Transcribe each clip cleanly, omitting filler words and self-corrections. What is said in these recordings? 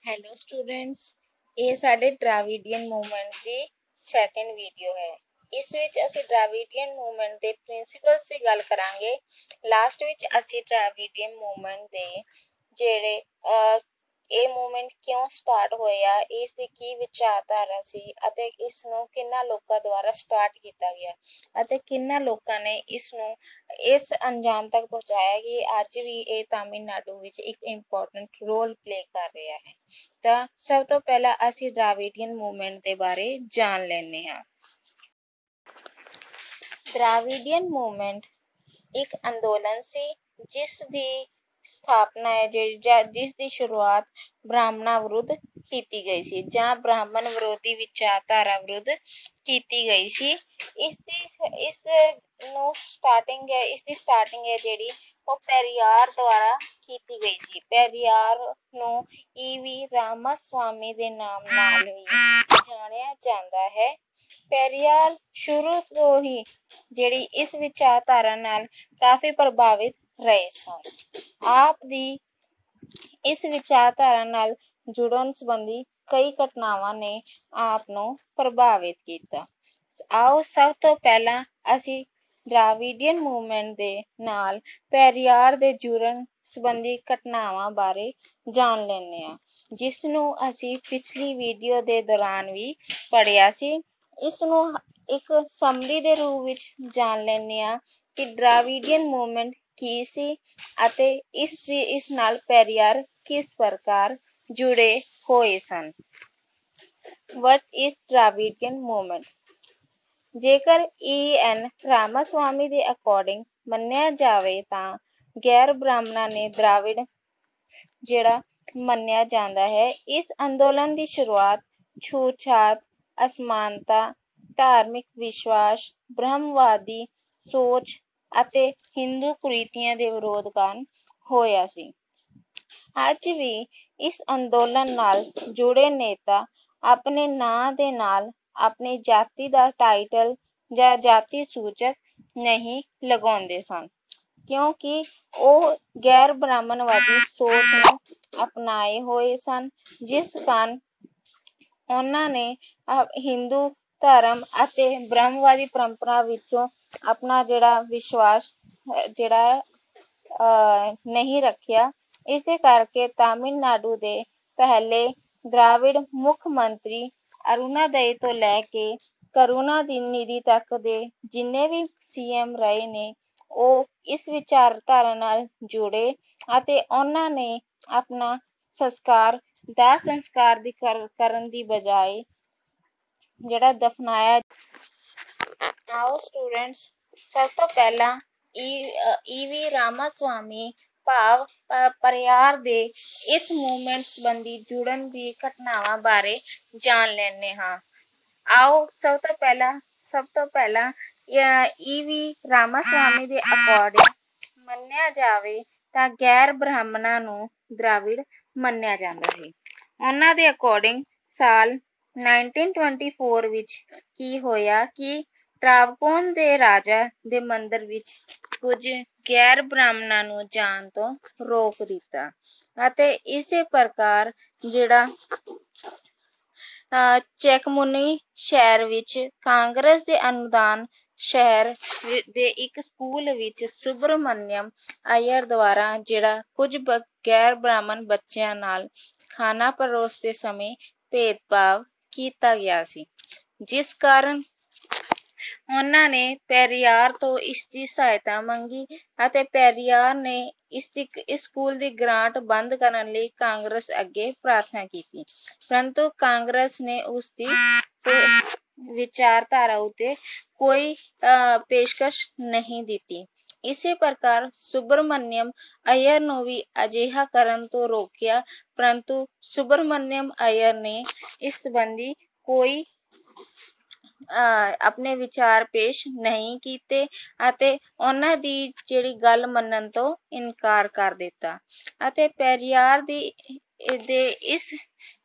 Hello students, ਇਹ ਸਾਡੇ ਡਰਾਵਿਡੀਅਨ movement ਦੀ second video ਹੈ। ਇਸ ਵਿੱਚ ਅਸੀਂ ਡਰਾਵਿਡੀਅਨ ਮੂਵਮੈਂਟ ਦੇ ਪ੍ਰਿੰਸੀਪਲਸ ਦੀ ਗੱਲ ਕਰਾਂਗੇ। ਲਾਸਟ ਵਿੱਚ ਅਸੀਂ ਡਰਾਵਿਡੀਅਨ ਮੂਵਮੈਂਟ ਦੇ ਜਿਹੜੇ ਇਹ ਮੂਵਮੈਂਟ ਕਿਉਂ ਸਟਾਰਟ ਹੋਇਆ, ਇਸ ਦੀ ਕੀ ਵਿਚਾਰਧਾਰਾ ਸੀ ਅਤੇ ਇਸ ਨੂੰ ਕਿੰਨਾ ਲੋਕਾਂ ਦੁਆਰਾ ਸਟਾਰਟ ਕੀਤਾ ਗਿਆ ਅਤੇ ਕਿੰਨਾ ਲੋਕਾਂ ਨੇ ਇਸ ਨੂੰ ਇਸ ਅੰਜਾਮ ਤੱਕ ਪਹੁੰਚਾਇਆ ਕਿ ਅੱਜ ਵੀ ਇਹ ਤਾਮਿਲਨਾਡੂ ਵਿੱਚ ਇੱਕ ਇੰਪੋਰਟੈਂਟ ਰੋਲ ਪਲੇ ਕਰ ਰਿਹਾ ਹੈ। ਤਾਂ ਸਭ ਤੋਂ ਪਹਿਲਾਂ ਅਸੀਂ ਡਰਾਵਿਡੀਅਨ ਮੂਵਮੈਂਟ ਦੇ ਬਾਰੇ ਜਾਣ ਲੈਂਦੇ ਹਾਂ। ਡਰਾਵਿਡੀਅਨ ਮੂਵਮੈਂਟ ਇੱਕ ਅੰਦੋਲਨ ਸੀ ਜਿਸ ਦੀ ਸਥਾਪਨਾ ਹੈ ਜਿਸ ਦੀ ਸ਼ੁਰੂਆਤ ਬ੍ਰਾਹਮਣਾਂ ਵਿਰੁੱਧ ਕੀਤੀ ਗਈ ਸੀ ਜਾਂ ਬ੍ਰਾਹਮਣ ਵਿਰੋਧੀ ਵਿਚਾਰਧਾਰਾ ਵਿਰੁੱਧ ਕੀਤੀ ਗਈ ਸੀ। ਇਸ ਦੀ ਸਟਾਰਟਿੰਗ ਹੈ ਜਿਹੜੀ ਉਹ ਪੈਰੀਆਰ ਦੁਆਰਾ ਕੀਤੀ ਗਈ ਸੀ। ਪੈਰੀਆਰ ਨੂੰ ਈਵੀ ਰਾਮਾਸਵਾਮੀ ਦੇ ਨਾਮ ਨਾਲ ਵੀ ਜਾਣਿਆ ਜਾਂਦਾ ਹੈ। ਪੈਰੀਆਰ ਸ਼ੁਰੂ ਤੋਂ ਹੀ ਜਿਹੜੀ ਇਸ ਵਿਚਾਰਧਾਰਾ ਨਾਲ ਕਾਫੀ ਪ੍ਰਭਾਵਿਤ ਰਹੇ ਸਨ। ਆਪ ਦੀ ਇਸ ਵਿਚਾਰਧਾਰਾ ਨਾਲ ਜੁੜਨ ਸੰਬੰਧੀ ਕਈ ਘਟਨਾਵਾਂ ਨੇ ਆਪ ਨੂੰ ਪ੍ਰਭਾਵਿਤ ਕੀਤਾ। ਆਓ ਸਭ ਤੋਂ ਪਹਿਲਾਂ ਅਸੀਂ ਡਰਾਵਿਡੀਅਨ ਮੂਵਮੈਂਟ ਦੇ ਨਾਲ ਪੈਰੀਆਰ ਦੇ ਜੁੜਨ ਸੰਬੰਧੀ ਘਟਨਾਵਾਂ ਬਾਰੇ ਜਾਣ ਲੈਂਦੇ ਹਾਂ, ਜਿਸ ਨੂੰ ਅਸੀਂ ਪਿਛਲੀ ਵੀਡੀਓ ਦੇ ਦੌਰਾਨ ਵੀ ਪੜ੍ਹਿਆ ਸੀ। ਇਸ ਨੂੰ ਇੱਕ ਸਮਰੀ ਦੇ ਰੂਪ ਵਿੱਚ ਜਾਣ ਲੈਂਦੇ ਹਾਂ ਕਿ ਡਰਾਵਿਡੀਅਨ ਮੂਵਮੈਂਟ ਕੀ ਸੀ ਅਤੇ ਇਸ ਨਾਲ ਪੈਰੀਆਰ ਕਿਸ ਪ੍ਰਕਾਰ ਜੁੜੇ ਹੋਏ ਸਨ। What is ਡਰਾਵਿਡੀਅਨ movement? ਜੇਕਰ E.N. ਰਾਮਾਸਵਾਮੀ ਦੇ ਅਕੋਰਡਿੰਗ ਮੰਨਿਆ ਜਾਵੇ ਤਾਂ ਗੈਰ ਬ੍ਰਾਹਮਣਾਂ ਨੇ ਦ੍ਰਾਵਿੜ ਜਿਹੜਾ ਮੰਨਿਆ ਜਾਂਦਾ ਹੈ। ਇਸ ਅੰਦੋਲਨ ਦੀ ਸ਼ੁਰੂਆਤ ਛੂਤ-ਛਾਤ, ਅਸਮਾਨਤਾ, ਧਾਰਮਿਕ ਵਿਸ਼ਵਾਸ, ਬ੍ਰਹਮਵਾਦੀ ਸੋਚ ਅਤੇ ਹਿੰਦੂ ਕੁਰੀਤੀਆਂ ਦੇ ਵਿਰੋਧ ਕਾਰਨ ਹੋਇਆ ਸੀ। ਅੱਜ ਵੀ ਇਸ ਅੰਦੋਲਨ ਨਾਲ ਜੁੜੇ ਨੇਤਾ ਆਪਣੇ ਨਾਂ ਦੇ ਨਾਲ ਆਪਣੀ ਜਾਤੀ ਦਾ ਟਾਈਟਲ ਜਾਂ ਜਾਤੀ ਸੂਚਕ ਨਹੀਂ ਲਗਾਉਂਦੇ ਸਨ, ਕਿਉਂਕਿ ਉਹ ਗੈਰ ਬ੍ਰਾਹਮਣਵਾਦੀ ਸੋਚ ਨੂੰ ਅਪਣਾਏ ਹੋਏ ਸਨ, ਜਿਸ ਕਾਰਨ ਉਹਨਾਂ ਨੇ ਹਿੰਦੂ ਧਰਮ ਅਤੇ ਬ੍ਰਹਮਵਾਦੀ ਪਰੰਪਰਾ ਵਿੱਚੋਂ ਆਪਣਾ ਜਿਹੜਾ ਵਿਸ਼ਵਾਸ ਨਹੀਂ ਰੱਖਿਆ। ਇਸੇ ਕਰਕੇ ਤਾਮਿਲਨਾਡੂ ਦੇ ਪਹਿਲੇ ਦ੍ਰਾਵਿੜ ਮੁੱਖ ਮੰਤਰੀ ਅਰੁਣਾਦਈ ਤੋਂ ਲੈ ਕੇ ਕਰੁਣਾਨਿਧੀ ਤੱਕ ਦੇ ਜਿੰਨੇ ਵੀ CM ਰਹੇ ਨੇ, ਉਹ ਇਸ ਵਿਚਾਰਧਾਰਾ ਨਾਲ ਜੁੜੇ ਅਤੇ ਉਹਨਾਂ ਨੇ ਆਪਣਾ ਦਾਹ ਸੰਸਕਾਰ ਕਰਨ ਦੀ ਬਜਾਏ ਜਿਹੜਾ ਦਫਨਾਇਆ। ਆਓ ਸਟੂਡੈਂਟਸ, ਸਭ ਤੋਂ ਪਹਿਲਾਂ E.V. ਰਾਮਾਸਵਾਮੀ ਭਾਵ ਪੈਰੀਆਰ ਦੇ ਇਸ ਮੂਵਮੈਂਟ ਸੰਬੰਧੀ ਜੁੜਨ ਦੀ ਘਟਨਾਵਾਂ ਬਾਰੇ ਜਾਣ ਲੈਂਦੇ ਹਾਂ। ਆਓ ਸਭ ਤੋਂ ਪਹਿਲਾਂ E.V. ਰਾਮਾਸਵਾਮੀ ਦੇ ਅਕੋਰਡਿੰਗ ਮੰਨਿਆ ਜਾਵੇ ਤਾਂ ਗੈਰ ਬ੍ਰਾਹਮਣਾਂ ਨੂੰ ਦ੍ਰਾਵਿੜ ਮੰਨਿਆ ਜਾਂਦਾ ਸੀ। ਉਹਨਾਂ ਦੇ ਅਕੋਰਡਿੰਗ ਸਾਲ 1924 ਵਿੱਚ ਕੀ ਹੋਇਆ ਕਿ ਤ੍ਰਾਵਕੋਣ ਦੇ ਰਾਜਾ ਦੇ ਮੰਦਰ ਵਿੱਚ ਕੁਝ ਗੈਰ ਬ੍ਰਾਹਮਣਾਂ ਨੂੰ ਜਾਣ ਤੋਂ ਰੋਕ ਦਿੱਤਾ ਅਤੇ ਇਸੇ ਪ੍ਰਕਾਰ ਜਿਹੜਾ ਚੈਕਮੁਨੀ ਸ਼ਹਿਰ ਵਿੱਚ ਕਾਂਗਰਸ ਦੇ ਅਨੁਦਾਨ ਸ਼ਹਿਰ ਦੇ ਇੱਕ ਸਕੂਲ ਵਿੱਚ ਸੁਬਰਮਨਿਅਮ ਅਈਅਰ ਦੁਆਰਾ ਜਿਹੜਾ ਕੁਝ ਗੈਰ ਬ੍ਰਾਹਮਣ ਬੱਚਿਆਂ ਨਾਲ ਖਾਣਾ ਪਰੋਸਦੇ ਸਮੇਂ ਭੇਦਭਾਵ ਕੀਤਾ ਗਿਆ ਸੀ, ਜਿਸ ਕਾਰਨ ਉਹਨਾਂ ਨੇ ਪੈਰੀਆਰ ਤੋਂ ਇਸ ਦੀ ਸਹਾਇਤਾ ਮੰਗੀ ਅਤੇ ਪੈਰੀਆਰ ਨੇ ਇਸ ਸਕੂਲ ਦੀ ਗ੍ਰਾਂਟ ਬੰਦ ਕਰਨ ਲਈ ਕਾਂਗਰਸ ਅੱਗੇ ਪ੍ਰਾਰਥਨਾ ਕੀਤੀ, ਪਰੰਤੂ ਕਾਂਗਰਸ ਨੇ ਉਸ ਦੀ ਵਿਚਾਰਧਾਰਾ ਉੱਤੇ ਕੋਈ ਪੇਸ਼ਕਸ਼ ਨਹੀਂ ਦਿੱਤੀ। ਇਸੇ ਪ੍ਰਕਾਰ ਸੁਬਰਮਨਿਅਮ ਅਈਅਰ ਨੂੰ ਵੀ ਅਜਿਹਾ ਕਰਨ ਤੋਂ ਰੋਕਿਆ, ਪਰੰਤੂ ਸੁਬਰਮਨਿਅਮ ਅਈਅਰ ਨੇ ਇਸ ਸੰਬੰਧੀ ਕੋਈ ਆਪਣੇ ਵਿਚਾਰ ਪੇਸ਼ ਨਹੀਂ ਕੀਤੇ ਅਤੇ ਉਹਨਾਂ ਦੀ ਜਿਹੜੀ ਗੱਲ ਮੰਨਣ ਤੋਂ ਇਨਕਾਰ ਕਰ ਦਿੱਤਾ ਅਤੇ ਪੈਰੀਆਰ ਦੇ ਇਸ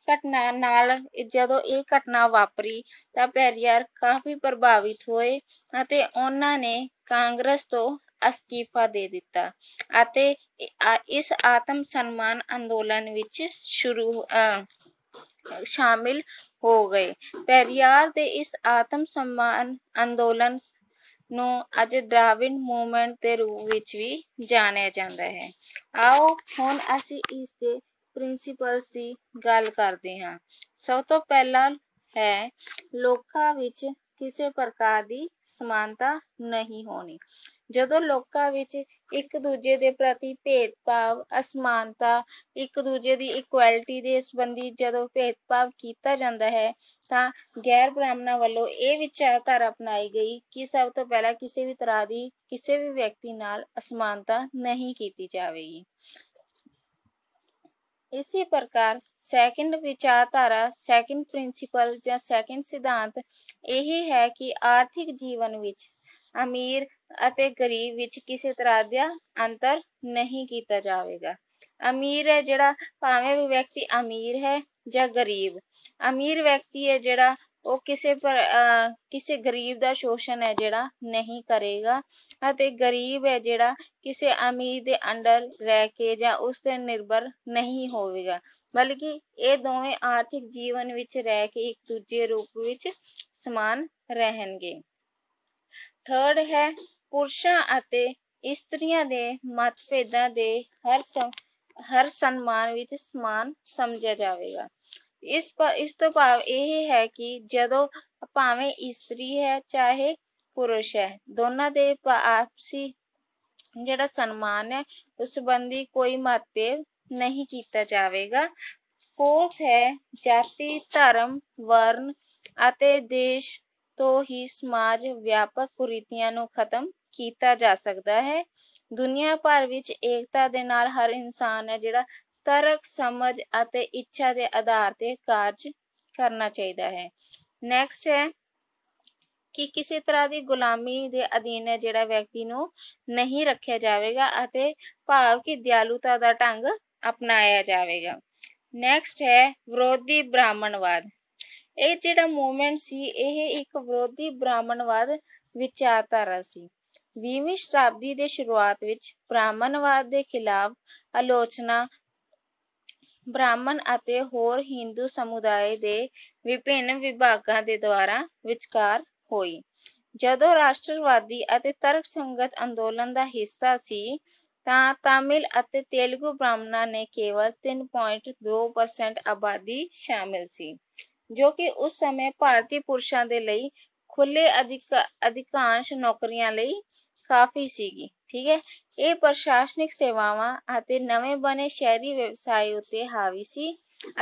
ਘਟਨਾ ਨਾਲ ਜਦੋਂ ਇਹ ਘਟਨਾ ਵਾਪਰੀ ਤਾਂ ਪੈਰੀਆਰ ਕਾਫੀ ਪ੍ਰਭਾਵਿਤ ਹੋਏ ਅਤੇ ਉਹਨਾਂ ਨੇ ਕਾਂਗਰਸ ਤੋਂ ਅਸਤੀਫਾ ਦੇ ਦਿੱਤਾ ਅਤੇ ਇਸ ਆਤਮ ਸਨਮਾਨ ਅੰਦੋਲਨ ਵਿੱਚ ਸ਼ਾਮਿਲ ਹੋ ਗਏ। ਪੈਰੀਆਰ ਦੇ ਇਸ ਆਤਮ ਸਨਮਾਨ ਅੰਦੋਲਨ ਨੂੰ ਅੱਜ ਡਰਾਵਿਡ ਮੂਵਮੈਂਟ ਦੇ ਰੂਪ ਵਿੱਚ ਵੀ ਜਾਣਿਆ ਜਾਂਦਾ ਹੈ। ਆਓ ਹੁਣ ਅਸੀਂ ਇਸ ਦੇ ਪ੍ਰਿੰਸੀਪਲਸ ਦੀ ਗੱਲ ਕਰਦੇ ਹਾਂ। ਸਭ ਤੋਂ ਪਹਿਲਾਂ ਹੈ ਲੋਕਾਂ ਵਿੱਚ ਕਿਸੇ ਪ੍ਰਕਾਰ ਦੀ ਸਮਾਨਤਾ ਨਹੀਂ ਹੋਣੀ। ਜਦੋਂ ਲੋਕਾਂ ਵਿੱਚ ਇੱਕ ਦੂਜੇ ਦੇ ਪ੍ਰਤੀ ਭੇਦਭਾਵ, ਅਸਮਾਨਤਾ, ਇੱਕ ਦੂਜੇ ਦੀ ਇਕੁਐਲਿਟੀ ਦੇ ਸੰਬੰਧੀ ਜਦੋਂ ਭੇਦਭਾਵ ਕੀਤਾ ਜਾਂਦਾ ਹੈ ਤਾਂ ਗੈਰ ਬ੍ਰਾਹਮਣਾਂ ਵੱਲੋਂ ਇਹ ਵਿਚਾਰਧਾਰਾ ਅਪਣਾਈ ਗਈ ਕਿ ਸਭ ਤੋਂ ਪਹਿਲਾਂ ਕਿਸੇ ਵੀ ਤਰ੍ਹਾਂ ਦੀ ਕਿਸੇ ਵੀ ਵਿਅਕਤੀ ਨਾਲ ਅਸਮਾਨਤਾ ਨਹੀਂ ਕੀਤੀ ਜਾਵੇਗੀ। ਇਸੇ ਪ੍ਰਕਾਰ ਸੈਕਿੰਡ ਵਿਚਾਰਧਾਰਾ, ਸੈਕਿੰਡ ਪ੍ਰਿੰਸੀਪਲ ਜਾਂ ਸੈਕਿੰਡ ਸਿਧਾਂਤ ਇਹ ਹੈ ਕਿ ਆਰਥਿਕ ਜੀਵਨ ਵਿੱਚ ਅਮੀਰ ਅਤੇ ਗਰੀਬ ਵਿੱਚ ਕਿਸੇ ਤਰ੍ਹਾਂ ਦਾ ਅੰਤਰ ਨਹੀਂ ਕੀਤਾ ਜਾਵੇਗਾ। ਅਮੀਰ ਹੈ ਜਿਹੜਾ, ਭਾਵੇਂ ਉਹ ਵਿਅਕਤੀ ਅਮੀਰ ਹੈ ਜਾਂ ਗਰੀਬ, ਅਮੀਰ ਵਿਅਕਤੀ ਹੈ ਜਿਹੜਾ ਉਹ ਕਿਸੇ ਗਰੀਬ ਦਾ ਸ਼ੋਸ਼ਣ ਹੈ ਜਿਹੜਾ ਨਹੀਂ ਕਰੇਗਾ ਅਤੇ ਗਰੀਬ ਹੈ ਜਿਹੜਾ ਕਿਸੇ ਅਮੀਰ ਦੇ ਅੰਡਰ ਰਹਿ ਕੇ ਜਾਂ ਉਸ ਤੇ ਨਿਰਭਰ ਨਹੀਂ ਹੋਵੇਗਾ, ਬਲਕਿ ਇਹ ਦੋਵੇਂ ਆਰਥਿਕ ਜੀਵਨ ਵਿੱਚ ਰਹਿ ਕੇ ਇੱਕ ਦੂਜੇ ਰੂਪ ਵਿੱਚ ਸਮਾਨ ਰਹਿਣਗੇ। ਥਰਡ ਹੈ ਪੁਰਸ਼ਾਂ ਅਤੇ ਇਸਤਰੀਆਂ ਦੇ ਮਤਭੇਦਾਂ ਦੇ ਹਰ ਸਨਮਾਨ ਵਿੱਚ ਸਮਾਨ ਸਮਝਿਆ ਜਾਵੇਗਾ। ਇਸ ਤੋਂ ਭਾਵ ਇਹ ਹੈ ਕਿ ਜਦੋਂ ਭਾਵੇਂ ਇਸਤਰੀ ਹੈ ਚਾਹੇ ਪੁਰਸ਼ ਹੈ, ਦੋਨਾਂ ਦੇ ਆਪਸੀ ਜਿਹੜਾ ਸਨਮਾਨ ਹੈ ਉਸ ਸੰਬੰਧੀ ਕੋਈ ਮਤਭੇਦ ਨਹੀਂ ਕੀਤਾ ਜਾਵੇਗਾ। ਫੋਰਥ ਹੈ ਜਾਤੀ, ਧਰਮ, ਵਰਨ ਅਤੇ ਦੇਸ਼ ਤੋਂ ਹੀ ਸਮਾਜ ਵਿਆਪਕ ਕੁਰੀਤੀਆਂ ਨੂੰ ਖਤਮ ਕੀਤਾ ਜਾ ਸਕਦਾ ਹੈ। ਦੁਨੀਆ ਭਰ ਵਿੱਚ ਏਕਤਾ ਦੇ ਨਾਲ ਹਰ ਇਨਸਾਨ ਹੈ ਜਿਹੜਾ ਤਰਕ, ਸਮਝ ਅਤੇ ਇੱਛਾ ਦੇ ਆਧਾਰ ਤੇ ਕਾਰਜ ਕਰਨਾ ਚਾਹੀਦਾ ਹੈ। ਨੈਕਸਟ ਹੈ ਕਿ ਕਿਸੇ ਤਰ੍ਹਾਂ ਦੀ ਗੁਲਾਮੀ ਦੇ ਅਧੀਨ ਹੈ ਜਿਹੜਾ ਵਿਅਕਤੀ ਨੂੰ ਨਹੀਂ ਰੱਖਿਆ ਜਾਵੇਗਾ ਅਤੇ ਭਾਵ ਕਿ ਦਿਆਲੂਤਾ ਦਾ ਢੰਗ ਅਪਣਾਇਆ ਜਾਵੇਗਾ। ਨੈਕਸਟ ਹੈ ਵਿਰੋਧੀ ਬ੍ਰਾਹਮਣਵਾਦ। ਇਹ ਜਿਹੜਾ ਮੂਵਮੈਂਟ ਸੀ ਇਹ ਇੱਕ ਵਿਰੋਧੀ ਬ੍ਰਾਹਮਣਵਾਦ ਵਿਚਾਰਧਾਰਾ ਸੀ। 20ਵੀਂ ਸ਼ਤਾਬਦੀ ਦੇ ਸ਼ੁਰੂਆਤ ਵਿੱਚ ਬ੍ਰਾਹਮਣਵਾਦ ਦੇ ਖਿਲਾਫ ਆਲੋਚਨਾ ਬ੍ਰਾਹਮਣ ਅਤੇ ਹੋਰ ਹਿੰਦੂ ਸਮੁਦਾਇ ਦੇ ਵਿਭਿੰਨ ਵਿਭਾਗਾਂ ਦੇ ਦੁਆਰਾ ਵਿਚਕਾਰ ਹੋਈ। ਜਦੋਂ ਰਾਸ਼ਟਰਵਾਦੀ ਅਤੇ ਤਰਕਸੰਗਤ ਅੰਦੋਲਨ ਦਾ ਹਿੱਸਾ ਸੀ ਤਾਂ ਤਾਮਿਲ ਅਤੇ ਤੇਲਗੂ ਬ੍ਰਾਹਮਣਾਂ ਨੇ ਕੇਵਲ 3.2% ਆਬਾਦੀ ਸ਼ਾਮਿਲ ਸੀ, ਜੋ ਕਿ ਉਸ ਸਮੇਂ ਭਾਰਤੀ ਪੁਰਸ਼ਾਂ ਦੇ ਲਈ ਖੁੱਲ੍ਹੇ ਅਧਿਕਾਂਸ਼ ਨੌਕਰੀਆਂ ਲਈ ਕਾਫੀ ਸੀਗੀ। ਠੀਕ ਹੈ, ਇਹ ਪ੍ਰਸ਼ਾਸਨਿਕ ਸੇਵਾਵਾਂ ਅਤੇ ਨਵੇਂ ਬਣੇ ਸ਼ਹਿਰੀ ਵਿਵਸਾਏ ਉੱਤੇ ਹਾਵੀ ਸੀ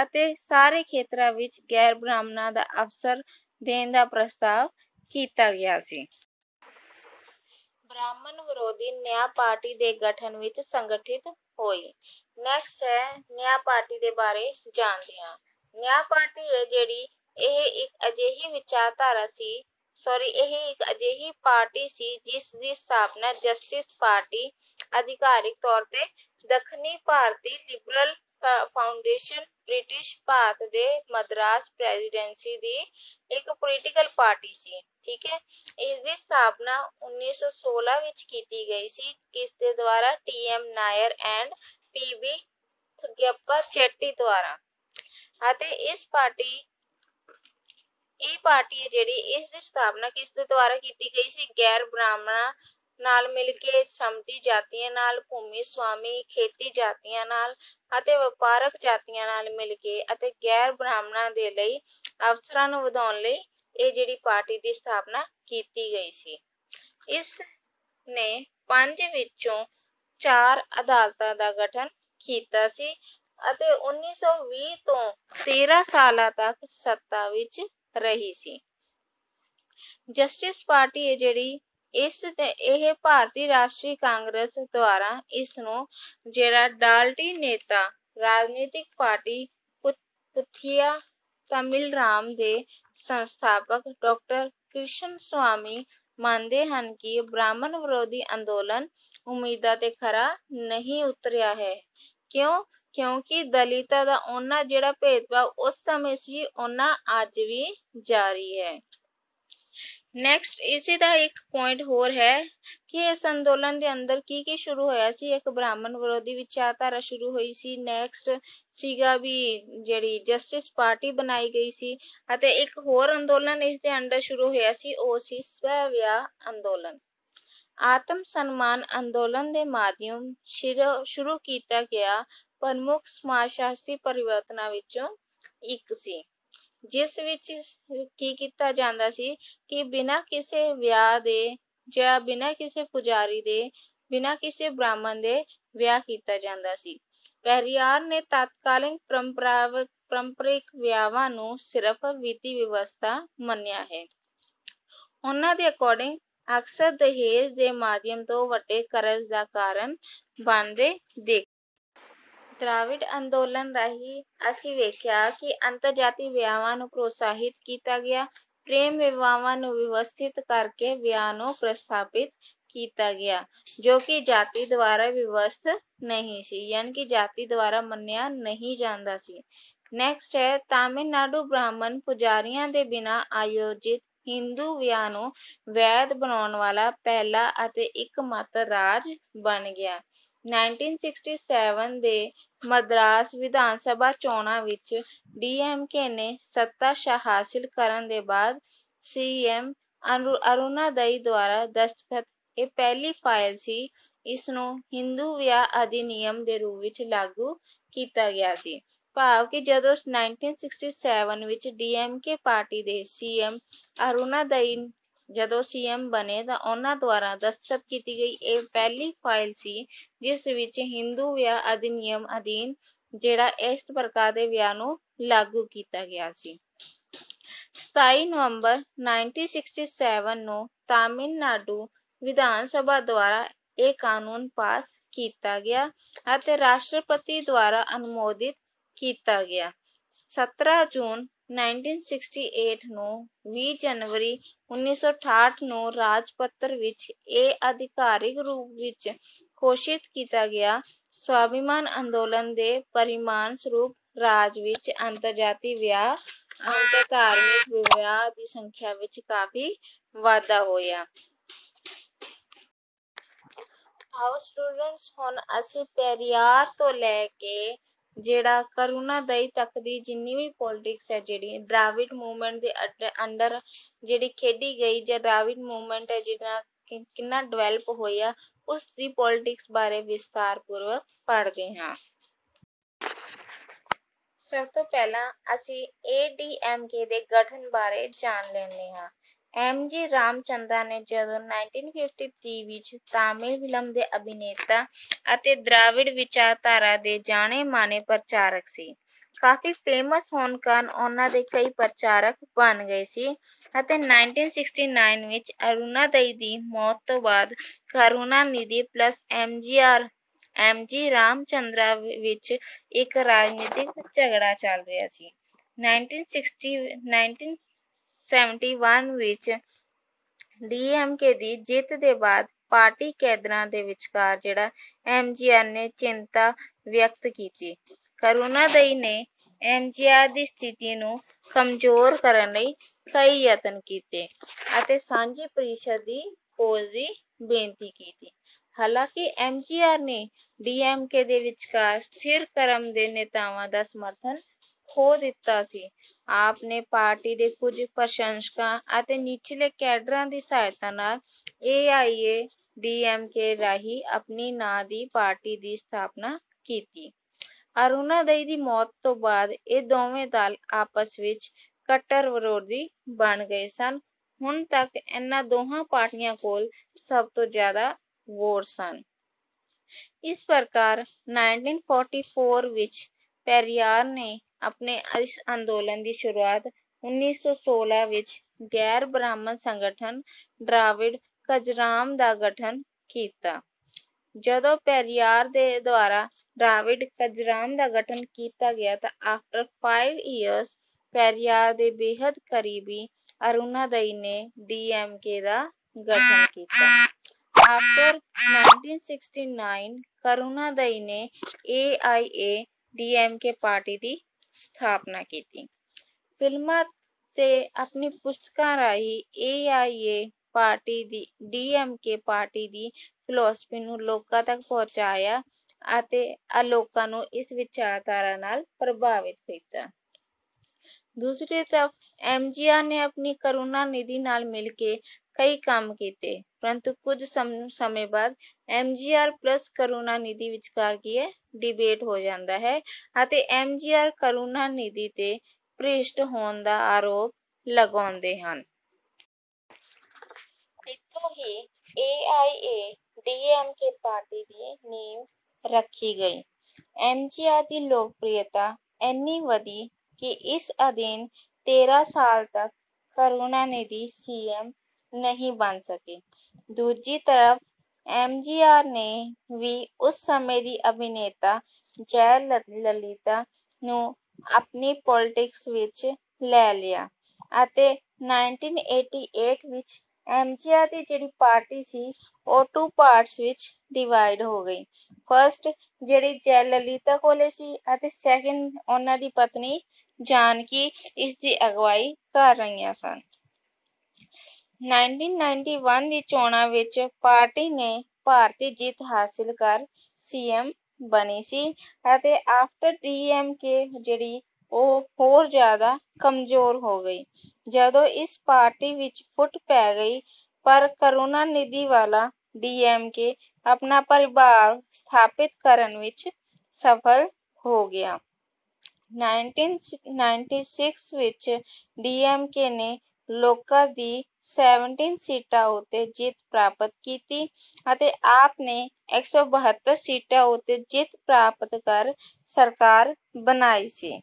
ਅਤੇ ਸਾਰੇ ਖੇਤਰਾਂ ਵਿੱਚ ਗੈਰ ਬ੍ਰਾਹਮਣਾਂ ਦਾ ਅਵਸਰ ਦੇਣ ਦਾ ਪ੍ਰਸਤਾਵ ਕੀਤਾ ਗਿਆ ਸੀ। ਬ੍ਰਾਹਮਣ ਵਿਰੋਧੀ ਨਿਆਂ ਪਾਰਟੀ ਦੇ ਗਠਨ ਵਿੱਚ ਸੰਗਠਿਤ ਹੋਈ। ਨੈਕਸਟ ਹੈ ਨਿਆਂ ਪਾਰਟੀ ਦੇ ਬਾਰੇ ਜਾਣਦੇ ਹਾਂ। ਨਿਆਂ ਪਾਰਟੀ ਹੈ ਜਿਹੜੀ ਇਹ ਇੱਕ ਅਜਿਹੀ ਪਾਰਟੀ ਸੀ ਜਿਸ ਦੀ ਸਥਾਪਨਾ ਜਸਟਿਸ ਪਾਰਟੀ ਅਧਿਕਾਰਿਕ ਤੌਰ ਤੇ ਦੱਖਣੀ ਭਾਰਤੀ ਲਿਬਰਲ ਫਾਊਂਡੇਸ਼ਨ ਬ੍ਰਿਟਿਸ਼ ਭਾਰਤ ਦੇ ਮਦਰਾਸ ਪ੍ਰੈਜ਼ੀਡੈਂਸੀ ਦੀ ਇੱਕ ਪੋਲੀਟੀਕਲ ਪਾਰਟੀ ਸੀ। ਠੀਕ ਹੈ, ਇਸ ਦੀ ਸਥਾਪਨਾ 1916 ਵਿੱਚ ਕੀਤੀ ਗਈ ਸੀ, ਕਿਸ ਦੇ ਦੁਆਰਾ TM ਨਾਇਰ ਐਂਡ PB ਥਗਿਅੱਪਾ ਚੈਟੀ ਦੁਆਰਾ। ਅਤੇ ਇਹ ਪਾਰਟੀ ਹੈ ਜਿਹੜੀ ਇਸ ਦੀ ਸਥਾਪਨਾ ਕਿਸ ਦੇ ਦੁਆਰਾ ਕੀਤੀ ਗਈ ਸੀ? ਗੈਰ ਬ੍ਰਾਹਮਣਾਂ ਨਾਲ ਮਿਲ ਕੇ, ਸਮਤੀ ਜਾਤੀਆਂ ਨਾਲ, ਭੂਮੀ ਸਵਾਮੀ ਖੇਤੀ ਜਾਤੀਆਂ ਨਾਲ ਅਤੇ ਵਪਾਰਕ ਜਾਤੀਆਂ ਨਾਲ ਮਿਲ ਕੇ ਅਤੇ ਗੈਰ ਬ੍ਰਾਹਮਣਾਂ ਦੇ ਲਈ ਅਵਸਰਾਂ ਨੂੰ ਵਧਾਉਣ ਲਈ ਇਹ ਜਿਹੜੀ ਪਾਰਟੀ ਦੀ ਸਥਾਪਨਾ ਕੀਤੀ ਗਈ ਸੀ। ਇਸ ਨੇ 5 ਵਿੱਚੋਂ 4 ਅਦਾਲਤਾਂ ਦਾ ਗਠਨ ਕੀਤਾ ਸੀ ਅਤੇ 1920 ਤੋਂ 13 ਸਾਲਾਂ ਤੱਕ ਸੱਤਾ ਵਿੱਚ ਰਹੀ ਸੀ। ਜਸਟਿਸ ਪਾਰਟੀ ਹੈ ਜਿਹੜੀ ਇਹ ਭਾਰਤੀ ਰਾਸ਼ਟਰੀ ਕਾਂਗਰਸ ਦੁਆਰਾ ਇਸ ਨੂੰ ਜਿਹੜਾ ਡਾਲਟੀ ਨੇਤਾ ਰਾਜਨੀਤਿਕ ਪਾਰਟੀ ਪੁਥੀਆ ਤਮਿਲਰਾਮ ਦੇ ਸੰਸਥਾਪਕ ਡਾਕਟਰ ਕ੍ਰਿਸ਼ਨ ਸਵਾਮੀ ਮੰਨਦੇ ਹਨ ਕਿ ਬ੍ਰਾਹਮਣ ਵਿਰੋਧੀ ਅੰਦੋਲਨ ਉਮੀਦਾਂ ਤੇ ਖਰਾ ਨਹੀਂ ਉਤਰਿਆ ਹੈ। ਕਿਉਂਕਿ ਦਲਿਤਾਂ ਦਾ ਉਹਨਾਂ ਜਿਹੜਾ ਭੇਦਭਾਵ ਉਸ ਸਮੇਂ ਸੀ ਉਹਨਾਂ ਅੱਜ ਵੀ ਜਾਰੀ ਹੈ। ਨੈਕਸਟ ਇਸੇ ਦਾ ਇੱਕ ਪੁਆਇੰਟ ਹੋਰ ਹੈ ਕਿ ਇਸ ਅੰਦੋਲਨ ਦੇ ਅੰਦਰ ਕੀ ਸ਼ੁਰੂ ਹੋਇਆ ਸੀ। ਇੱਕ ਬ੍ਰਾਹਮਣ ਵਿਰੋਧੀ ਵਿਚਾਰਧਾਰਾ ਸ਼ੁਰੂ ਹੋਈ ਸੀ। ਨੈਕਸਟ ਸੀਗਾ ਵੀ ਜਿਹੜੀ ਜਸਟਿਸ ਪਾਰਟੀ ਬਣਾਈ ਗਈ ਸੀ ਅਤੇ ਇੱਕ ਹੋਰ ਅੰਦੋਲਨ ਇਸ ਦੇ ਅੰਡਰ ਸ਼ੁਰੂ ਹੋਇਆ ਸੀ, ਉਹ ਸੀ ਸਵੈ ਵਿਆਹ ਅੰਦੋਲਨ। ਆਤਮ ਸਨਮਾਨ ਅੰਦੋਲਨ ਦੇ ਮਾਧਿਅਮ ਸ਼ੁਰੂ ਕੀਤਾ ਗਿਆ ਪ੍ਰਮੁੱਖ ਸਮਾਜ ਸ਼ਾਸਤਰੀ ਪਰਿਵਰਤਨਾਂ ਵਿੱਚੋਂ ਇੱਕ ਸੀ, ਜਿਸ ਵਿੱਚ ਕੀ ਕੀਤਾ ਜਾਂਦਾ ਸੀ ਕਿ ਬਿਨਾਂ ਕਿਸੇ ਵਿਆਹ ਦੇ ਜਾਂ ਬਿਨਾਂ ਕਿਸੇ ਪੁਜਾਰੀ ਦੇ, ਬਿਨਾਂ ਕਿਸੇ ਬ੍ਰਾਹਮਣ ਦੇ ਵਿਆਹ ਕੀਤਾ ਜਾਂਦਾ ਸੀ। ਪੈਰੀਆਰ ਨੇ ਤਤਕਾਲੀਨ ਪਰੰਪਰਿਕ ਵਿਆਹਾਂ ਨੂੰ ਸਿਰਫ ਵਿਧੀ ਵਿਵਸਥਾ ਮੰਨਿਆ ਹੈ। ਉਹਨਾਂ ਦੇ ਅਕੋਰਡਿੰਗ ਅਕਸਰ ਦਹੇਜ ਦੇ ਮਾਧਿਅਮ ਤੋਂ ਵੱਡੇ ਕਰਜ਼ ਦਾ ਕਾਰਨ ਬਣਦੇ ਦੇਖ। ਦ੍ਰਾਵਿੜ ਅੰਦੋਲਨ ਰਾਹੀਂ ਅਸੀਂ ਵੇਖਿਆ ਕਿ ਅੰਤਰਜਾਤੀ ਵਿਆਹਾਂ ਨੂੰ ਪ੍ਰੋਤਸਾਹਿਤ ਕੀਤਾ ਗਿਆ। ਪ੍ਰੇਮ ਵਿਵਾਹਾਂ ਨੂੰ ਵਿਵਸਥਿਤ ਕਰਕੇ ਵਿਆਹ ਨੂੰ ਪ੍ਰਸਥਾਪਿਤ ਕੀਤਾ ਗਿਆ, ਜੋ ਕਿ ਜਾਤੀ ਦੁਆਰਾ ਵਿਵਸਥਿਤ ਨਹੀਂ ਸੀ, ਯਾਨੀ ਕਿ ਜਾਤੀ ਦੁਆਰਾ ਮੰਨਿਆ ਨਹੀਂ ਜਾਂਦਾ ਸੀ। ਨੈਕਸਟ ਹੈ ਤਾਮਿਲਨਾਡੂ ਬ੍ਰਾਹਮਣ ਪੁਜਾਰੀਆਂ ਦੇ ਬਿਨਾਂ ਆਯੋਜਿਤ ਹਿੰਦੂ ਵਿਆਹ ਨੂੰ ਵੈਧ ਬਣਾਉਣ ਵਾਲਾ ਪਹਿਲਾ ਅਤੇ ਇੱਕਮਾਤਰ ਰਾਜ ਬਣ ਗਿਆ। 1967 ਦੇ ਮਦਰਾਸ ਵਿਧਾਨ ਸਭਾ ਚੋਣਾਂ ਵਿੱਚ DMK ਨੇ ਸੱਤਾ ਹਾਸਿਲ ਕਰਨ ਦੇ ਬਾਅਦ CM ਅਰੁਣਾਦਈ ਦੁਆਰਾ ਦਸਤਖਤ ਇਹ ਪਹਿਲੀ ਫਾਈਲ ਸੀ। ਇਸ ਨੂੰ ਹਿੰਦੂ ਵਿਆਹ ਅਧਿਨਿਯਮ ਦੇ ਰੂਪ ਵਿੱਚ ਲਾਗੂ ਕੀਤਾ ਗਿਆ ਸੀ। ਭਾਵ ਕਿ ਜਦੋਂ 1967 ਵਿੱਚ DMK ਪਾਰਟੀ ਦੇ CM ਅਰੁਣਾਦਈ ਜਦੋਂ CM ਬਣੇ ਤਾਂ ਉਹਨਾਂ ਦੁਆਰਾ ਦਸਤਖਤ ਕੀਤੀ ਗਈ ਇਹ ਪਹਿਲੀ ਫਾਈਲ ਸੀ, ਜਿਸ ਵਿੱਚ ਹਿੰਦੂ ਵਿਆਹ ਅਧਿਨਿਯਮ ਅਧੀਨ ਜਿਹੜਾ ਇਸ ਪ੍ਰਕਾਰ ਦੇ ਵਿਆਹ ਨੂੰ ਲਾਗੂ ਕੀਤਾ ਗਿਆ ਸੀ। 27 ਨਵੰਬਰ 1967 ਨੂੰ ਤਾਮਿਲਨਾਡੂ ਵਿਧਾਨ ਸਭਾ ਦੁਆਰਾ ਇਹ ਕਾਨੂੰਨ ਪਾਸ ਕੀਤਾ ਗਿਆ ਅਤੇ ਰਾਸ਼ਟਰਪਤੀ ਦੁਆਰਾ ਅਨੁਮੋਦਿਤ ਕੀਤਾ ਗਿਆ। 17 ਜੂਨ 1968 ਨੂੰ 20 ਜਨਵਰੀ 1968 ਨੂੰ ਰਾਜਪੱਤਰ ਵਿੱਚ ਇਹ ਅਧਿਕਾਰਿਕ ਰੂਪ ਵਿੱਚ ਘੋਸ਼ਿਤ ਕੀਤਾ ਗਿਆ। ਸਵਾਭਿਮਾਨ ਅੰਦੋਲਨ ਦੇ ਪਰਿਣਾਮ ਸਰੂਪ ਰਾਜ ਵਿੱਚ ਅੰਤਰਜਾਤੀ ਵਿਆਹ ਅਤੇ ਧਾਰਮਿਕ ਵਿਆਹ ਦੀ ਸੰਖਿਆ ਵਿੱਚ ਕਾਫੀ ਵਾਧਾ ਹੋਇਆ। ਆਓ ਸਟੂਡੈਂਟਸ, ਹੁਣ ਅਸੀਂ ਪੈਰੀਆਰ ਤੋਂ ਲੈ ਕੇ ਜਿਹੜਾ ਕਰੁਣਾਦਈ ਤੱਕ ਦੀ ਜਿੰਨੀ ਵੀ ਪੋਲਿਟਿਕਸ ਹੈ, ਜਿਹੜੀ ਦ੍ਰਾਵਿੜ ਮੂਵਮੈਂਟ ਦੇ ਅੰਡਰ ਜਿਹੜੀ ਖੇਡੀ ਗਈ ਜਾਂ ਦ੍ਰਾਵਿੜ ਮੂਵਮੈਂਟ ਹੈ ਜਿਹੜਾ ਕਿੰਨਾ ਡਿਵੈਲਪ ਹੋਇਆ, ਉਸ ਦੀ ਪੋਲਿਟਿਕਸ ਬਾਰੇ ਵਿਸਥਾਰਪੂਰਵਕ ਪੜ੍ਹਦੇ ਹਾਂ। ਸਭ ਤੋਂ ਪਹਿਲਾਂ ਅਸੀਂ ADMK ਦੇ ਗਠਨ ਬਾਰੇ ਜਾਣ ਲੈਂਦੇ ਹਾਂ। MG ਰਾਮਚੰਦਰਾ ਨੇ ਜਦੋਂ 1953 ਵਿੱਚ ਤਾਮਿਲ ਫਿਲਮ ਦੇ ਅਭਿਨੇਤਾ ਅਤੇ ਦ੍ਰਾਵਿੜ ਵਿਚਾਰਧਾਰਾ ਦੇ ਜਾਣੇ ਮਾਣੇ ਪ੍ਰਚਾਰਕ ਸੀ। ਕਾਫੀ ਫੇਮਸ ਹੋਣ ਕਾਰਨ ਉਹਨਾਂ ਦੇ ਕਈ ਪ੍ਰਚਾਰਕ ਬਣ ਗਏ ਸੀ ਅਤੇ 1969 ਵਿੱਚ ਅਰੁਣਾਦਈ ਦੀ ਮੌਤ ਤੋਂ ਬਾਅਦ ਕਰੁਣਾਨਿਧੀ ਪਲੱਸ MG ਰਾਮਚੰਦਰਾ ਵਿੱਚ ਇੱਕ ਰਾਜਨੀਤਿਕ ਝਗੜਾ ਚੱਲ ਰਿਹਾ ਸੀ। 1971 ਵਿੱਚ DMK ਦੀ ਜਿੱਤ ਦੇ ਬਾਅਦ ਪਾਰਟੀ ਕੇਡਰਾਂ ਦੇ ਵਿਚਕਾਰ ਜਿਹੜਾ MGR ਨੇ ਚਿੰਤਾ ਵਿਅਕਤ ਕੀਤੀ। ਕਰੁਣਾਦਈ ਨੇ MGR ਦੀ ਸਥਿਤੀ ਨੂੰ ਕਮਜ਼ੋਰ ਕਰਨ ਲਈ ਕਈ ਯਤਨ ਕੀਤੇ ਅਤੇ ਸਾਂਝੀ ਪਰਿਸ਼ਦ ਦੀ ਖੋਜ ਦੀ ਬੇਨਤੀ ਕੀਤੀ। ਹਾਲਾਂਕਿ MGR ਨੇ DMK ਦੇ ਵਿਚਕਾਰ ਸਥਿਰ ਕ੍ਰਮ ਦੇ ਨੇਤਾਵਾਂ ਦਾ ਸਮਰਥਨ ਖੋ ਦਿੱਤਾ ਸੀ। ਆਪ ਨੇ ਪਾਰਟੀ ਦੇ ਕੁਝ ਪ੍ਰਸ਼ੰਸਕਾਂ ਅਤੇ ਨਿਚਲੇ ਕੈਡਰਾਂ ਦੀ ਸਹਾਇਤਾ ਨਾਲ AIADMK ਰਾਹੀਂ ਆਪਣੀ ਨਾਂ ਦੀ ਪਾਰਟੀ ਦੀ ਸਥਾਪਨਾ ਕੀਤੀ। ਅਰੁਣਾਦਈ ਦੀ ਮੌਤ ਤੋਂ ਬਾਅਦ ਇਹ ਦੋਵੇਂ ਦਲ ਆਪਸ ਵਿੱਚ ਕੱਟੜ ਵਿਰੋਧੀ ਬਣ ਗਏ ਸਨ। ਹੁਣ ਤੱਕ ਇਹਨਾਂ ਦੋਹਾਂ ਪਾਰਟੀਆਂ ਕੋਲ ਸਭ ਤੋਂ ਜ਼ਿਆਦਾ ਵੋਟ ਸਨ। ਇਸ ਪ੍ਰਕਾਰ 1944 ਵਿੱਚ ਪੈਰੀਆਰ ਨੇ ਆਪਣੇ ਇਸ ਅੰਦੋਲਨ ਦੀ ਸ਼ੁਰੂਆਤ 1916 ਵਿੱਚ ਗੈਰ ਬ੍ਰਾਹਮਣ ਸੰਗਠਨ ਦ੍ਰਾਵਿੜ ਕਜਰਾਮ ਦਾ ਗਠਨ ਕੀਤਾ। ਜਦੋਂ ਪੈਰੀਆਰ ਦੇ ਦੁਆਰਾ ਦ੍ਰਾਵਿੜ ਕਜਰਾਮ ਦਾ ਗਠਨ ਕੀਤਾ ਗਿਆ ਤਾਂ ਆਫਟਰ 5 years ਪੈਰੀਆਰ ਦੇ ਬੇਹੱਦ ਕਰੀਬੀ ਅਰੁਣਾਦਈ ਨੇ DMK ਦਾ ਗਠਨ ਕੀਤਾ। ਆਫਟਰ 1969 ਕਰੁਣਾਦਈ ਨੇ AIADMK ਪਾਰਟੀ ਦੀ ਸਥਾਪਨਾ ਕੀਤੀ। ਫਿਲਮਾਂ ਤੇ ਆਪਣੀ ਪੁਸਤਕਾਂ ਰਾਹੀਂ AIA ਪਾਰਟੀ ਦੀ DMK ਪਾਰਟੀ ਦੀ ਫਿਲਾਸਫੀ ਨੂੰ ਲੋਕਾਂ ਤੱਕ ਪਹੁੰਚਾਇਆ ਅਤੇ ਲੋਕਾਂ ਨੂੰ ਇਸ ਵਿਚਾਰਧਾਰਾ ਨਾਲ ਪ੍ਰਭਾਵਿਤ ਕੀਤਾ। ਦੂਸਰੀ ਤਰਫ MGR ਨੇ ਆਪਣੀ ਕਰੁਣਾਨਿਧੀ ਨਾਲ ਮਿਲ ਕੇ ਕਈ ਕੰਮ ਕੀਤੇ, ਪਰੰਤੂ ਕੁਝ ਸਮੇਂ ਬਾਅਦ MGR ਪਲਸ ਕਰੁਣਾਨਿਧੀ ਵਿਚਕਾਰ ਕੀ ਹੈ ਡਿਬੇਟ ਹੋ ਜਾਂਦਾ ਹੈ ਅਤੇ MGR ਕਰੁਣਾਨਿਧੀ ਤੇ ਭ੍ਰਿਸ਼ਟ ਹੋਣ ਦਾ ਆਰੋਪ ਲਗਾਉਂਦੇ ਹਨ। ਇੱਥੋਂ ਹੀ AIA-DMK ਪਾਰਟੀ ਦੀ ਨੀਂਹ ਰੱਖੀ ਗਈ। MGR ਦੀ ਲੋਕਪ੍ਰਿਯਤਾ ਇੰਨੀ ਵਧੀ ਕਿ ਇਸ ਅਧੀਨ 13 ਸਾਲ ਤੱਕ ਕਰੁਣਾਨਿਧੀ CM ਨਹੀਂ ਬਣ ਸਕੇ। ਦੂਜੀ ਤਰਫ MGR ਨੇ ਵੀ ਉਸ ਸਮੇਂ ਦੀ ਅਭਿਨੇਤਾ ਜੈ ਲਲਿਤਾ ਨੂੰ ਆਪਣੀ ਪੋਲਿਟਿਕਸ ਵਿੱਚ ਲੈ ਲਿਆ ਅਤੇ 1988 ਵਿੱਚ MGR ਦੀ ਜਿਹੜੀ ਪਾਰਟੀ ਸੀ ਉਹ 2 ਪਾਰਟਸ ਵਿੱਚ ਡਿਵਾਈਡ ਹੋ ਗਈ। ਫਸਟ ਜਿਹੜੀ ਜੈ ਲਲਿਤਾ ਕੋਲੇ ਸੀ ਅਤੇ ਸੈਕਿੰਡ ਉਹਨਾਂ ਦੀ ਪਤਨੀ ਜਾਨਕੀ ਇਸ ਦੀ ਅਗਵਾਈ ਕਰ ਰਹੀਆਂ ਸਨ। 1991 ਦੀ ਚੋਣਾਂ ਵਿੱਚ ਪਾਰਟੀ ਨੇ ਭਾਰਤੀ ਜਿੱਤ ਹਾਸਿਲ ਕਰ CM ਬਣੀ ਸੀ ਅਤੇ ਆਫਟਰ DMK ਜਿਹੜੀ ਉਹ ਹੋਰ ਜ਼ਿਆਦਾ ਕਮਜ਼ੋਰ ਹੋ ਗਈ। ਜਦੋਂ ਇਸ ਪਾਰਟੀ ਵਿੱਚ ਫੁੱਟ ਪੈ ਗਈ ਪਰ ਕਰੁਣਾਨਿਧੀ ਵਾਲਾ DMK ਆਪਣਾ ਪ੍ਰਭਾਵ ਸਥਾਪਿਤ ਕਰਨ ਵਿੱਚ ਸਫਲ ਹੋ ਗਿਆ। 1996 ਵਿੱਚ DMK ਨੇ ਲੋਕਾਂ ਦੀ 17 ਸੀਟਾਂ ਉੱਤੇ ਜਿੱਤ ਪ੍ਰਾਪਤ ਕੀਤੀ ਅਤੇ ਆਪ ਨੇ 172 ਸੀਟਾਂ ਉੱਤੇ ਜਿੱਤ ਪ੍ਰਾਪਤ ਕਰ ਸਰਕਾਰ ਬਣਾਈ ਸੀ।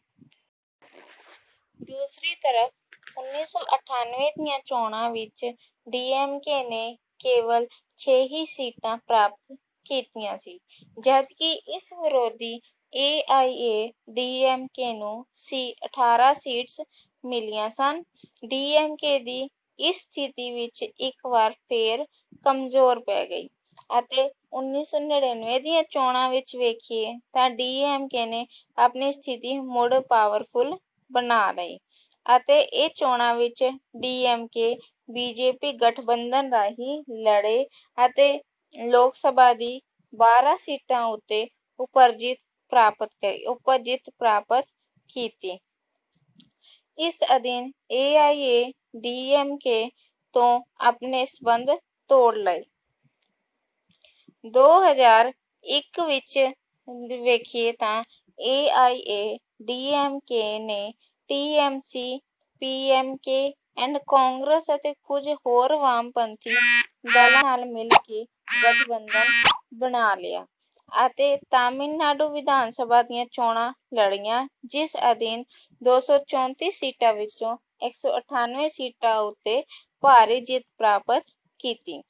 ਦੂਸਰੀ ਤਰਫ 1998 ਦੀਆਂ ਚੋਣਾਂ ਵਿੱਚ DMK ਨੇ ਕੇਵਲ 6 ਹੀ ਸੀਟਾਂ ਪ੍ਰਾਪਤ ਕੀਤੀਆਂ ਸੀ, ਜਦਕਿ ਇਸ ਵਿਰੋਧੀ AIA-DMK ਨੂੰ 18 ਸੀਟਸ ਮਿਲੀਆਂ ਸਨ। DMK ਦੀ ਇਸ ਸਥਿਤੀ ਵਿੱਚ ਇੱਕ ਵਾਰ ਫੇਰ ਕਮਜ਼ੋਰ ਪੈ ਗਈ ਅਤੇ 1999 ਦੀਆਂ ਚੋਣਾਂ ਵਿੱਚ ਵੇਖੀਏ ਤਾਂ DMK ਨੇ ਆਪਣੀ ਸਥਿਤੀ ਮੁੜ ਪਾਵਰਫੁਲ ਬਣਾ ਲਈ ਅਤੇ ਇਹ ਚੋਣਾਂ ਵਿੱਚ DMK BJP ਗਠਬੰਧਨ ਰਾਹੀਂ ਲੜੇ ਅਤੇ ਲੋਕ ਸਭਾ ਦੀ 12 ਸੀਟਾਂ ਉੱਤੇ ਜਿੱਤ ਪ੍ਰਾਪਤ ਕੀਤੀ। ਇਸ ਅਧੀਨ AIA-DMK ਤੋਂ ਆਪਣੇ ਸੰਬੰਧ ਤੋੜ ਲਏ। 2001 ਵਿੱਚ ਵੇਖੀਏ ਤਾਂ AIA-DMK ਨੇ TMC, PMK ਐਂਡ ਕਾਂਗਰਸ ਅਤੇ ਕੁਝ ਹੋਰ ਵਾਮਪੰਥੀ ਦਲਾਂ ਨਾਲ ਮਿਲ ਕੇ ਗਠਬੰਧਨ ਬਣਾ ਲਿਆ ਅਤੇ ਤਾਮਿਲਨਾਡੂ ਵਿਧਾਨ ਸਭਾ ਦੀਆਂ ਚੋਣਾਂ ਲੜੀਆਂ, ਜਿਸ ਅਧੀਨ 234 ਸੀਟਾਂ ਵਿੱਚੋਂ 198 ਸੀਟਾਂ ਉੱਤੇ ਭਾਰੀ ਜਿੱਤ ਪ੍ਰਾਪਤ ਕੀਤੀ।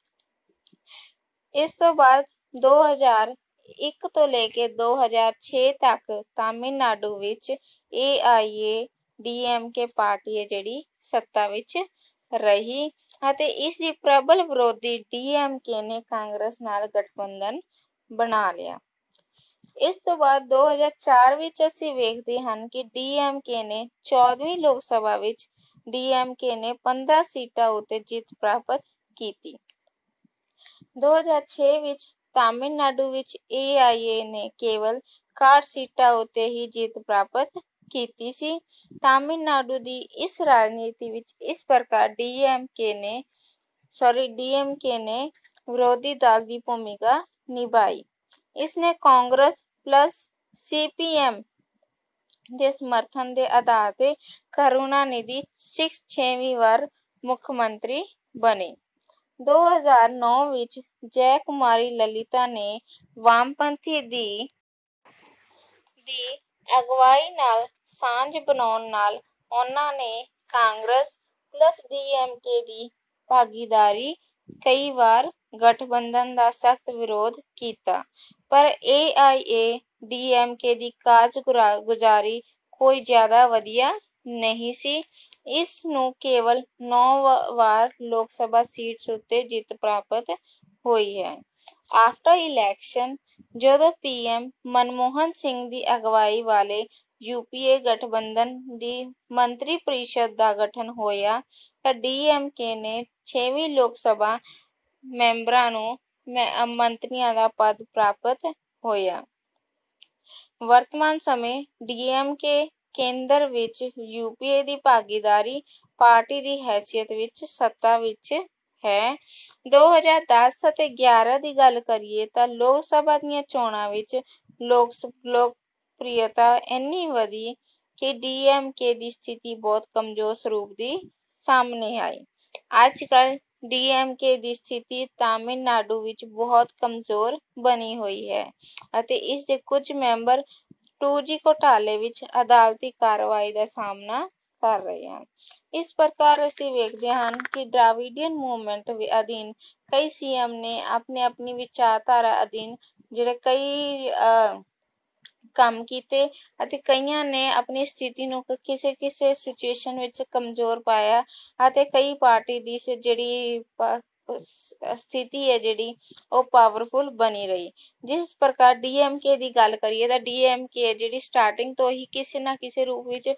ਇਸ ਤੋਂ ਬਾਅਦ 2001 ਤੋਂ ਲੈ ਕੇ 2006 ਤੱਕ ਤਾਮਿਲਨਾਡੂ ਵਿੱਚ AIA-DMK ਪਾਰਟੀ ਹੈ ਜਿਹੜੀ ਸੱਤਾ ਵਿੱਚ ਰਹੀ ਅਤੇ ਇਸ ਦੀ ਪ੍ਰਬਲ ਵਿਰੋਧੀ DMK ਨੇ ਕਾਂਗਰਸ ਨਾਲ ਗਠਬੰਧਨ ਬਣਾ ਲਿਆ। ਇਸ ਤੋਂ ਬਾਅਦ 2004 ਵਿੱਚ ਅਸੀਂ ਵੇਖਦੇ ਹਨ ਕਿ DMK ਨੇ 14ਵੀਂ ਲੋਕ ਸਭਾ ਵਿੱਚ DMK ਨੇ 15 ਸੀਟਾਂ ਉੱਤੇ ਜਿੱਤ ਪ੍ਰਾਪਤ ਕੀਤੀ। 2006 ਵਿੱਚ ਤਾਮਿਲਨਾਡੂ ਵਿੱਚ AIA ਨੇ ਕੇਵਲ 61 ਸੀਟਾਂ ਉੱਤੇ ਹੀ ਜਿੱਤ ਪ੍ਰਾਪਤ ਕੀਤੀ ਸੀ। ਤਾਮਿਲਨਾਡੂ ਦੀ ਇਸ ਰਾਜਨੀਤੀ ਵਿੱਚ ਇਸ ਪ੍ਰਕਾਰ DMK ਨੇ ਵਿਰੋਧੀ ਦਲ ਦੀ ਭੂਮਿਕਾ ਨਿਭਾਈ। ਇਸਨੇ ਕਾਂਗਰਸ ਪਲਸ CPM ਦੇ ਸਮਰਥਨ ਦੇ ਆਧਾਰ ਤੇ ਕਰੁਣਾਨਿਧੀ 6ਵੀਂ ਵਾਰ ਮੁੱਖ ਮੰਤਰੀ ਬਣੇ। 2009 ਵਿੱਚ ਜੈ ਕੁਮਾਰੀ ਲਲਿਤਾ ਨੇ ਵਾਮਪੰਥੀ ਦੀ ਅਗਵਾਈ ਨਾਲ ਸਾਂਝ ਬਣਾਉਣ ਨਾਲ ਉਹਨਾਂ ਨੇ ਕਾਂਗਰਸ ਪਲਸ DMK ਦੀ ਭਾਗੀਦਾਰੀ ਕਈ ਵਾਰ ਗਠਬੰਧਨ ਦਾ ਸਖਤ ਵਿਰੋਧ ਕੀਤਾ, ਪਰ AIA-DMK ਦੀ ਕਾਰਗੁਜ਼ਾਰੀ ਕੋਈ ਜ਼ਿਆਦਾ ਵਧੀਆ ਨਹੀਂ ਸੀ। ਇਸ ਨੂੰ ਕੇਵਲ 9 ਵਾਰ ਲੋਕ ਸਭਾ ਸੀਟਸ ਉੱਤੇ ਜਿੱਤ ਪ੍ਰਾਪਤ ਹੋਈ ਹੈ। ਆਫਟਰ ਇਲੈਕਸ਼ਨ ਜਦੋਂ PM ਮਨਮੋਹਨ ਸਿੰਘ ਦੀ ਅਗਵਾਈ ਵਾਲੇ यूपीए गठबंधन दी मंत्री परिषद का गठन होया ਤਾਂ DMK ने 6ਵੀਂ लोक सभा ਮੈਂਬਰਾਂ ਨੂੰ ਮੰਤਰੀਆਂ ਦਾ ਪਦ ਪ੍ਰਾਪਤ ਹੋਇਆ। ਵਰਤਮਾਨ ਸਮੇਂ DMK ਕੇਂਦਰ ਵਿੱਚ UPA ਦੀ ਭਾਗੀਦਾਰੀ ਪਾਰਟੀ ਦੀ ਹੈਸੀਅਤ ਵਿੱਚ ਸੱਤਾ ਵਿੱਚ ਹੈ। 2010 ਅਤੇ 11 ਦੀ ਗੱਲ ਕਰੀਏ ਤਾਂ ਲੋਕ ਸਭਾ ਦੀਆਂ ਚੋਣਾਂ ਵਿੱਚ ਲੋਕਪ੍ਰਿਯਤਾ ਇੰਨੀ ਵਧੀ ਕਿ DMK ਦੀ ਸਥਿਤੀ ਬਹੁਤ ਕਮਜ਼ੋਰ ਸਰੂਪ ਦੀ ਸਾਹਮਣੇ ਆਈ। ਅੱਜ ਕੱਲ੍ਹ DMK ਦੀ ਸਥਿਤੀ ਤਾਮਿਲਨਾਡੂ ਵਿੱਚ ਬਹੁਤ ਕਮਜ਼ੋਰ ਬਣੀ ਹੋਈ ਹੈ ਅਤੇ ਇਸ ਦੇ ਕੁਝ ਮੈਂਬਰ 2G ਘੁਟਾਲੇ ਵਿੱਚ ਅਦਾਲਤੀ ਕਾਰਵਾਈ ਦਾ ਸਾਹਮਣਾ ਕਰ ਰਹੇ ਹਨ। ਇਸ ਪ੍ਰਕਾਰ ਅਸੀਂ ਵੇਖਦੇ ਹਾਂ ਕਿ ਡਰਾਵਿਡੀਅਨ ਮੂਵਮੈਂਟ ਅਧੀਨ ਕਈ CM ਨੇ ਆਪਣੀ ਵਿਚਾਰਧਾਰਾ ਅਧੀਨ ਜਿਹੜੇ ਕਈ ਕੰਮ ਕੀਤੇ ਅਤੇ ਕਈਆਂ ਨੇ ਆਪਣੀ ਸਥਿਤੀ ਨੂੰ ਕਿਸੇ ਸਿਚੁਏਸ਼ਨ ਵਿੱਚ ਕਮਜ਼ੋਰ ਪਾਇਆ ਅਤੇ ਕਈ ਪਾਰਟੀ ਦੀ ਜਿਹੜੀ ਸਥਿਤੀ ਹੈ ਜਿਹੜੀ ਉਹ ਪਾਵਰਫੁਲ ਬਣੀ ਰਹੀ। ਜਿਸ ਪ੍ਰਕਾਰ DMK ਦੀ ਗੱਲ ਕਰੀਏ ਤਾਂ DMK ਹੈ ਜਿਹੜੀ ਸਟਾਰਟਿੰਗ ਤੋਂ ਹੀ ਕਿਸੇ ਨਾ ਕਿਸੇ ਰੂਪ ਵਿੱਚ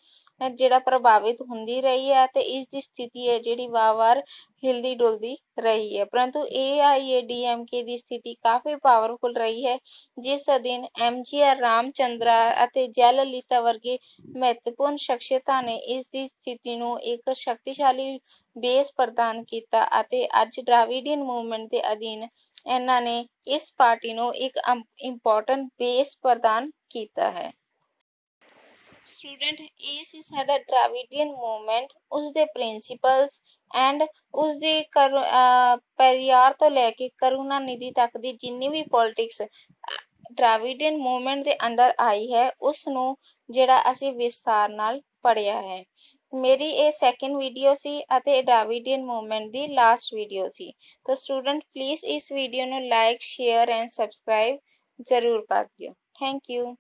ਜਿਹੜਾ ਪ੍ਰਭਾਵਿਤ ਹੁੰਦੀ ਰਹੀ ਹੈ ਅਤੇ ਇਸ ਦੀ ਸਥਿਤੀ ਹੈ ਜਿਹੜੀ ਵਾਰ-ਵਾਰ ਹਿਲਦੀ ਡੁਲਦੀ ਰਹੀ ਹੈ, ਪਰੰਤੂ AIADMK ਦੀ ਸਥਿਤੀ ਕਾਫੀ ਪਾਵਰਫੁਲ ਰਹੀ ਹੈ ਜਿਸ ਅਧੀਨ MGR ਰਾਮਚੰਦਰਾ ਅਤੇ ਜੈਲਲਿਤਾ ਵਰਗੇ ਮਹੱਤਵਪੂਰਨ ਸ਼ਖਸੀਅਤਾਂ ਨੇ ਇਸ ਦੀ ਸਥਿਤੀ ਨੂੰ ਇੱਕ ਸ਼ਕਤੀਸ਼ਾਲੀ ਬੇਸ ਪ੍ਰਦਾਨ ਕੀਤਾ ਅਤੇ ਅੱਜ ਡਰਾਵਿਡੀਅਨ ਮੂਵਮੈਂਟ ਦੇ ਅਧੀਨ ਇਹਨਾਂ ਨੇ ਇਸ ਪਾਰਟੀ ਨੂੰ ਇੱਕ ਇੰਪੋਰਟੈਂਟ ਬੇਸ ਪ੍ਰਦਾਨ ਕੀਤਾ ਹੈ। ਸਟੂਡੈਂਟ, ਇਹ ਸੀ ਸਾਡਾ ਡਰਾਵਿਡੀਅਨ ਮੂਵਮੈਂਟ, ਉਸਦੇ ਪ੍ਰਿੰਸੀਪਲਸ ਐਂਡ ਉਸਦੀ ਪੈਰੀਆਰ ਤੋਂ ਲੈ ਕੇ ਕਰੁਣਾਨਿਧੀ ਤੱਕ ਦੀ ਜਿੰਨੀ ਵੀ ਪੋਲਿਟਿਕਸ ਡਰਾਵਿਡੀਅਨ ਮੂਵਮੈਂਟ ਦੇ ਅੰਡਰ ਆਈ ਹੈ ਉਸ ਨੂੰ ਜਿਹੜਾ ਅਸੀਂ ਵਿਸਥਾਰ ਨਾਲ ਪੜ੍ਹਿਆ ਹੈ। ਮੇਰੀ ਇਹ ਸੈਕਿੰਡ ਵੀਡੀਓ ਸੀ ਅਤੇ ਡਰਾਵਿਡੀਅਨ ਮੂਵਮੈਂਟ ਦੀ ਲਾਸਟ ਵੀਡੀਓ ਸੀ। ਤਾਂ ਸਟੂਡੈਂਟ ਪਲੀਜ਼ ਇਸ ਵੀਡੀਓ ਨੂੰ ਲਾਈਕ, ਸ਼ੇਅਰ ਐਂਡ ਸਬਸਕ੍ਰਾਈਬ ਜ਼ਰੂਰ ਕਰ ਦਿਓ। Thank you.